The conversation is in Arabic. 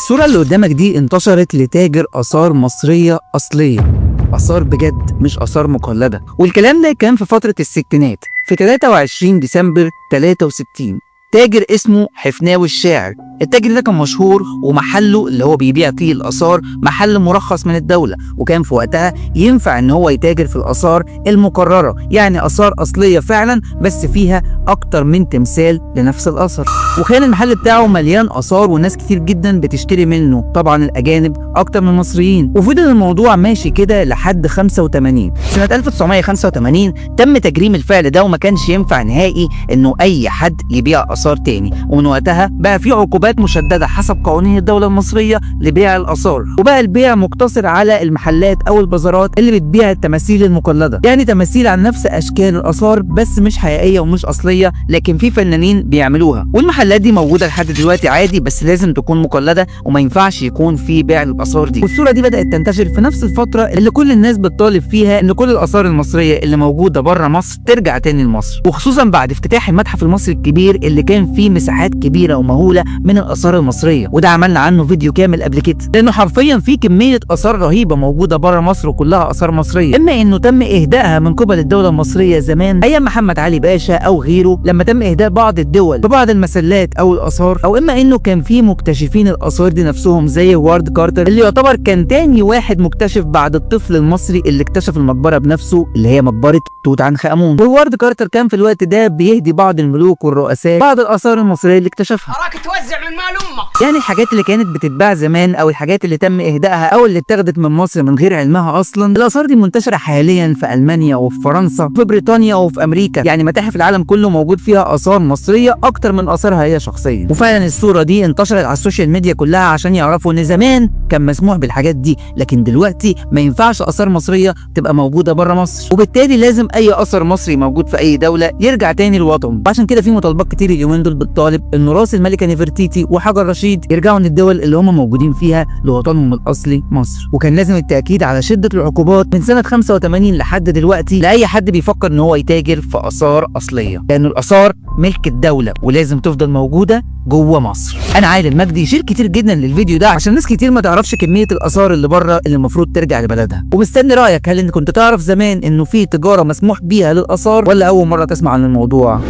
الصورة اللي قدامك دي انتشرت لتاجر آثار مصرية أصلية، آثار بجد مش آثار مقلدة، والكلام ده كان في فترة الستينات في 23 ديسمبر 63. تاجر اسمه حفناوي الشاعر. التاجر ده كان مشهور ومحله اللي هو بيبيع فيه الآثار محل مرخص من الدولة، وكان في وقتها ينفع ان هو يتاجر في الآثار المكررة، يعني آثار أصلية فعلا بس فيها أكتر من تمثال لنفس الأثر. وكان المحل بتاعه مليان آثار وناس كتير جدا بتشتري منه، طبعا الأجانب أكتر من المصريين. وفضل الموضوع ماشي كده لحد 85. سنة 1985 تم تجريم الفعل ده، وما كانش ينفع نهائي انه أي حد يبيع آثار تاني، ومن وقتها بقى في عقوبات مشددة حسب قوانين الدولة المصرية لبيع الآثار، وبقى البيع مقتصر على المحلات أو البازارات اللي بتبيع التماثيل المقلدة، يعني تماثيل عن نفس أشكال الآثار بس مش حقيقية ومش أصلية، لكن في فنانين بيعملوها. والمحلات دي موجودة لحد دلوقتي عادي، بس لازم تكون مقلدة وما ينفعش يكون في بيع للآثار دي. والصورة دي بدأت تنتشر في نفس الفترة اللي كل الناس بتطالب فيها إن كل الآثار المصرية اللي موجودة بره مصر ترجع تاني لمصر، وخصوصا بعد افتتاح المتحف المصري الكبير اللي كان فيه مساحات كبيرة ومهولة من الآثار المصرية، وده عملنا عنه فيديو كامل قبل كده، لأنه حرفيا في كمية آثار رهيبة موجودة بره مصر وكلها آثار مصرية، إما إنه تم إهدائها من قبل الدولة المصرية زمان أيام محمد علي باشا أو غيره لما تم إهداء بعض الدول ببعض المسلات أو الآثار، أو إما إنه كان في مكتشفين الآثار دي نفسهم زي هوارد كارتر اللي يعتبر كان تاني واحد مكتشف بعد الطفل المصري اللي اكتشف المقبرة بنفسه اللي هي مقبرة توت عنخ آمون. وهوارد كارتر كان في الوقت ده بيهدي بعض الملوك والرؤساء بعض الآثار المصرية اللي اكتشفها. أراك توزع من مال أمك. يعني الحاجات اللي كانت بتتباع زمان او الحاجات اللي تم اهدائها او اللي اتاخدت من مصر من غير علمها اصلا، الاثار دي منتشره حاليا في المانيا وفي فرنسا وفي بريطانيا وفي امريكا، يعني متاحف العالم كله موجود فيها اثار مصريه اكتر من اثارها هي شخصيا. وفعلا الصوره دي انتشرت على السوشيال ميديا كلها عشان يعرفوا ان زمان كان مسموح بالحاجات دي، لكن دلوقتي ما ينفعش اثار مصريه تبقى موجوده بره مصر، وبالتالي لازم اي اثر مصري موجود في اي دوله يرجع تاني لوطنه. وعشان كده في مطالبات كتير اليومين دول بتطالب ان راس الملكه نفرتيتي وحجر رشيد يرجعوا من الدول اللي هم موجودين فيها لوطنهم الاصلي مصر. وكان لازم التاكيد على شده العقوبات من سنه 85 لحد دلوقتي لاي حد بيفكر ان هو يتاجر في اثار اصليه، لان الاثار ملك الدوله ولازم تفضل موجوده جوه مصر. انا عادل مجدي، شير كتير جدا للفيديو ده عشان ناس كتير ما تعرفش كميه الاثار اللي بره اللي المفروض ترجع لبلدها. ومستني رايك، هل انت كنت تعرف زمان انه في تجاره مسموح بيها للاثار ولا اول مره تسمع عن الموضوع؟